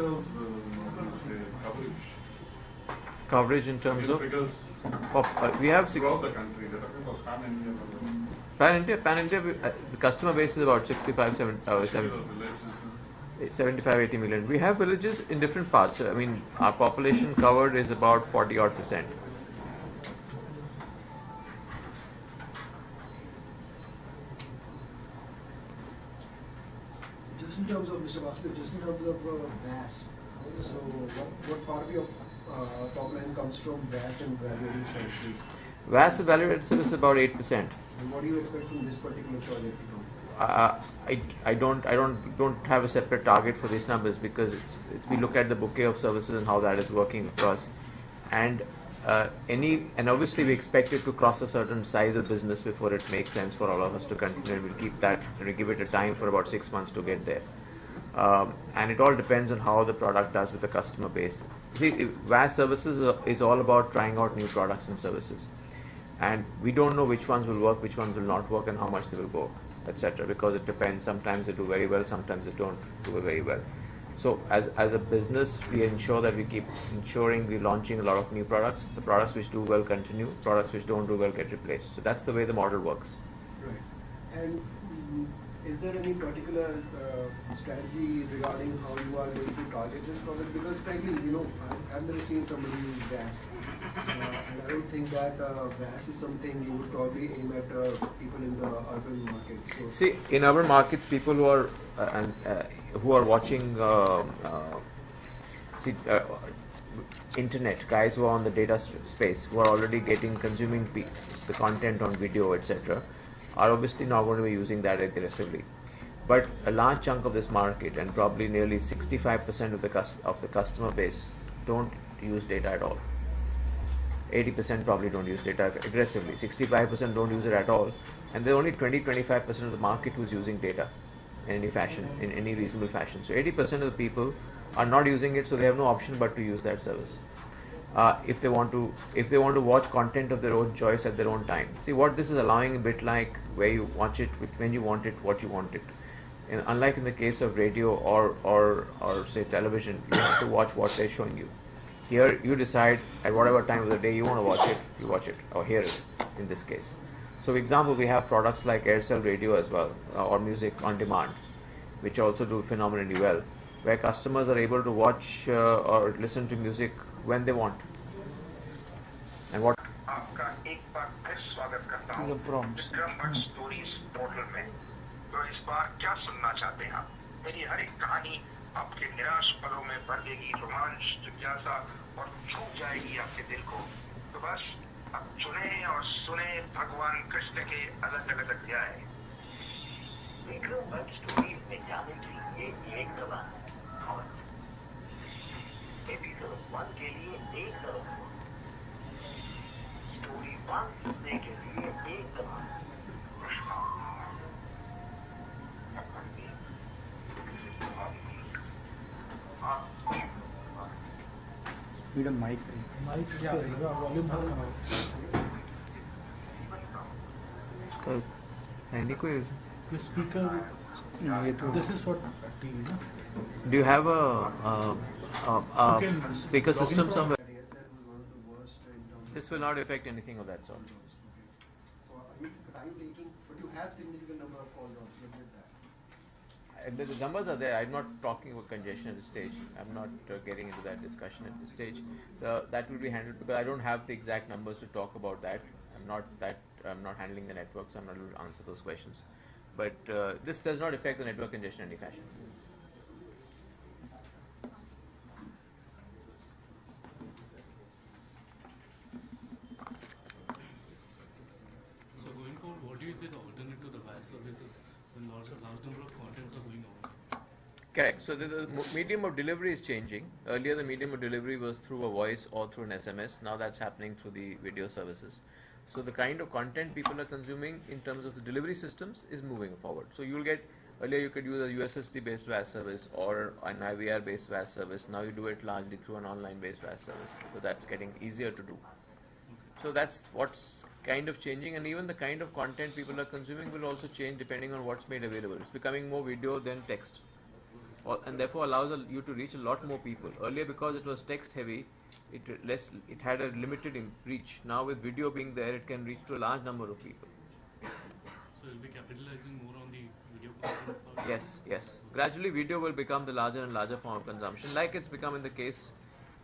Aircel's coverage. Coverage in terms of Figures we have throughout the country. They're talking about pan-India. Pan India, the customer base is about 75, 80 million. We have villages in different parts. I mean, our population covered is about 40% odd. Just in terms of Mr. Bhatt, just in terms of VAS, so what part of your top line comes from VAS and value-added services? VAS value-added service is about 8%. And what do you expect from this particular project? I don't have a separate target for these numbers because we look at the bouquet of services and how that is working across, and obviously we expect it to cross a certain size of business before it makes sense for all of us to continue. And we'll keep that and we give it a time for about 6 months to get there. And it all depends on how the product does with the customer base. See, VAS services is all about trying out new products and services, and we don't know which ones will work, which ones will not work, and how much they will go, etc. Because it depends. Sometimes they do very well, sometimes they don't do very well. So as a business, we ensure that we keep ensuring we're launching a lot of new products. The products which do well continue, products which don't do well get replaced. So that's the way the model works. Right. And is there any particular strategy regarding how you are going to target this product? Because frankly, I've never seen somebody use VAS. And I don't think that VAS is something you would probably aim at people in the urban market. So see, in urban markets, people who are watching internet, guys who are on the data space, who are already consuming the content on video, etc., are obviously not going to be using that aggressively. But a large chunk of this market, and probably nearly 65% of the customer base, don't use data at all. 80% probably don't use data aggressively. 65% don't use it at all, and there are only 20-25% of the market who's using data in any fashion, in any reasonable fashion. So 80% of the people are not using it, so they have no option but to use that service. If they want to watch content of their own choice at their own time. See, what this is allowing, a bit like where you watch it, when you want it, what you want it. And unlike in the case of radio or say television, you have to watch what they're showing you. Here, you decide at whatever time of the day you want to watch it, you watch it, or hear it in this case. So, for example, we have products like Aircel radio as well, or music on demand, which also do phenomenally well, where customers are able to watch or listen to music when they want. And what? आपका एक बार फिर स्वागत करता हूँ Vikram Bhatt stories portal में। तो इस बार क्या सुनना चाहते हैं आप? मेरी हर एक कहानी आपके निराश पलों में भर देगी रोमांच, जिज्ञासा और छू जाएगी आपके दिल को। तो बस अब चुने और सुने भगवान कृष्ण के अलग अलग अध्याय। विक्रम भट्ट स्टोरीज में जाने के लिए एक दबा और एपिसोड 1 के लिए एक दबा, स्टोरी 1 सुनने के लिए एक दबा। Need a mic. yeah, volume Handy ko use. The speaker. This is what TV. Do you have a speaker system somewhere? This will not affect anything of that sort. But you have significant number of call logs. The numbers are there. I'm not talking about congestion at this stage. I'm not getting into that discussion at this stage. That will be handled because I don't have the exact numbers to talk about that. I'm not handling the network, so I'm not able to answer those questions. But this does not affect the network congestion in any fashion. So going forward, what do you say the alternate to the VAS services when large number of contents are going on? Correct. So the medium of delivery is changing. Earlier, the medium of delivery was through a voice or through an SMS. Now that's happening through the video services. So the kind of content people are consuming in terms of the delivery systems is moving forward. So you'll get, earlier you could use a USSD based VAS service or an IVR based VAS service. Now you do it largely through an online based VAS service. So that's getting easier to do. So that's what's kind of changing, and even the kind of content people are consuming will also change depending on what's made available. It's becoming more video than text. and therefore allows you to reach a lot more people. Earlier, because it was text heavy, it had a limited reach. Now with video being there, it can reach to a large number of people. So you'll be capitalizing more on the video content part? Yes. Gradually, video will become the larger and larger form of consumption, like it's becoming the case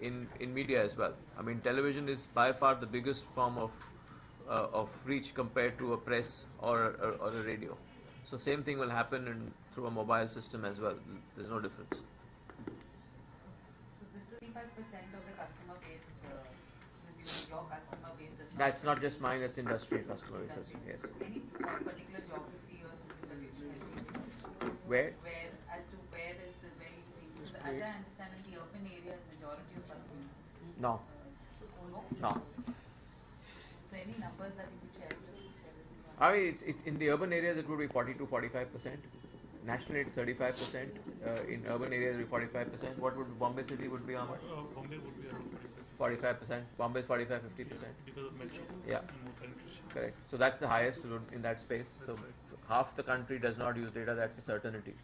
in media as well. I mean, television is by far the biggest form of reach compared to a press or a radio. So same thing will happen through a mobile system as well. There's no difference. So this is 35% of the customer base, presumably your customer base does not... That's not just mine, that's industry customer base as well, yes. Any particular geography or something that you can... Where? As to where you see... Because as I understand, in the urban areas, majority of customers... No. No. So any numbers that you could share with me? I mean, it's in the urban areas it would be 40 to 45%. Nationally it's 35%. In urban areas it would be 45%. What would Bombay City would be, Ahmad? Bombay would be around 45%. Bombay is 45, 50%. because of metro Yeah. and more penetration. Correct. So that's the highest in that space. So half the country does not use data. That's a certainty.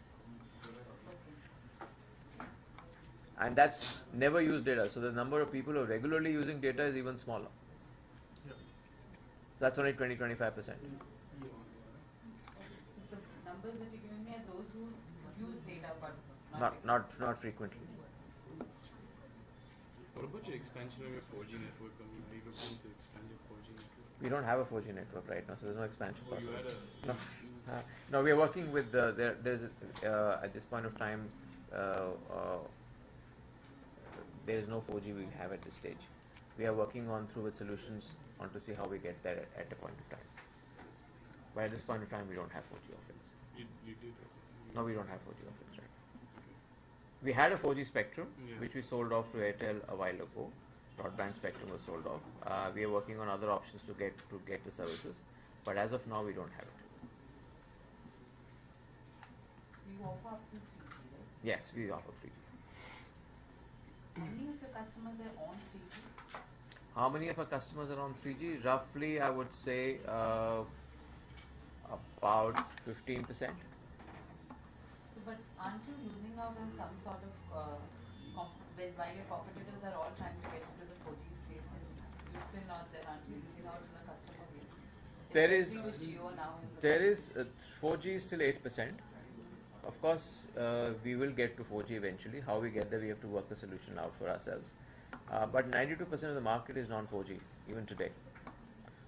And that's never used data. So the number of people who are regularly using data is even smaller. Yeah. That's only 20-25%. So the numbers that you're giving me are those who use data but Not frequently. What about your expansion of your 4G network? I mean, are you looking to expand your 4G network? We don't have a 4G network right now, so there's no expansion Oh, you possible. had a... No, we are working with there's at this point of time there is no 4G we have at this stage. We are working on through with solutions on to see how we get there at a point of time. But at this point of time, we don't have 4G offerings. You did also. No, we don't have 4G offerings right now. We had a 4G spectrum, Yeah. which we sold off to Aircel a while ago. Broadband spectrum was sold off. We are working on other options to get the services, but as of now, we don't have it. you offer up to 3G, right? Yes, we offer 3G. How many of the customers are on 3G? How many of our customers are on 3G? Roughly, I would say about 15%. So, but aren't you losing out on some sort of, while your competitors are all trying to get into the 4G space and you're still not there, aren't you losing out on a customer base? There Especially is- with Jio now in the There is 4G is still 8%. Of course, we will get to 4G eventually. How we get there, we have to work the solution out for ourselves. But 92% of the market is non-4G, even today.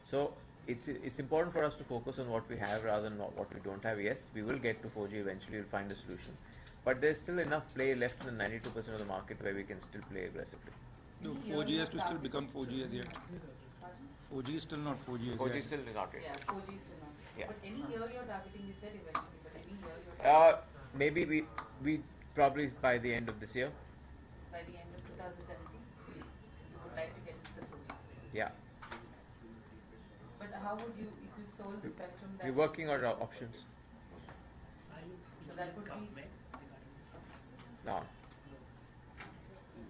So it's important for us to focus on what we have rather than what we don't have. Yes, we will get to 4G eventually. We'll find a solution. But there's still enough play left in the 92% of the market where we can still play aggressively. No, 4G has to still become 4G as yet. Pardon? 4G is still not 4G as 4G yet. is still not it. Yeah, 4G is still not. Yeah. But any year you're targeting, you said eventually, but any year you're targeting Maybe we probably by the end of this year. by the end of 2017, you would like to get into the 4G space. Yeah, But how would you, if you sold the spectrum, that we're working on our options. so that would be No,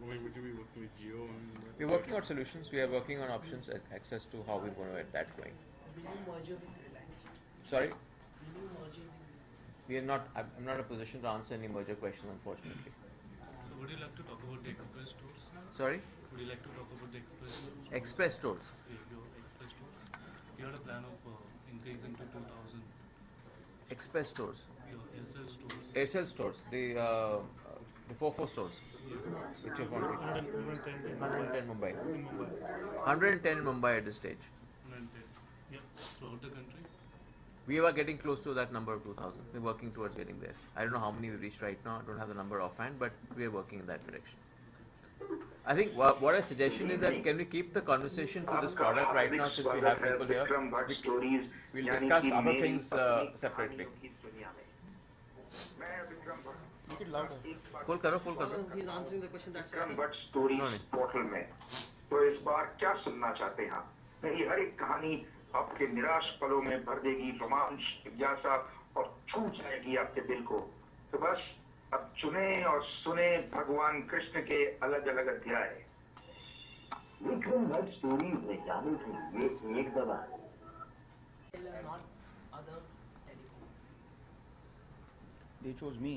Would you be working with Jio? we're working on solutions. We are working on options, access to how we're going to get that going. Sorry, we are not. I'm not in a position to answer any merger questions, unfortunately. So would you like to talk about the express stores? Sorry, Would you like to talk about the express stores? express stores. Your express stores. You had a plan of increasing to 2,000. Express stores. Your Aircel stores. Aircel stores. The 4 stores. Which are 110 Mumbai. 110 in Mumbai at this stage. 110. Yeah, throughout the country. We are getting close to that number of 2,000. We're working towards getting there. I don't know how many we've reached right now. I don't have the number offhand, but we are working in that direction. I think what a suggestion is that can we keep the conversation to this product right now since we have people here? Vikram Bhatt stories. We'll discuss other things separately. मैं Vikram Bhatt Make it louder. Full karo. He's answering the question. That's Vikram why. Bhatt stories No, नहीं. Portal में तो इस बार क्या सुनना चाहते हैं आप? मेरी हर एक कहानी आपके निराश पलों में भर देगी रोमांच जिज्ञासा और छू जाएगी आपके दिल को तो बस अब चुने और सुने भगवान कृष्ण के अलग अलग अध्याय विक्रम भट्ट स्टोरीज में जाने के लिए एक दवा Not other telecom. They chose me.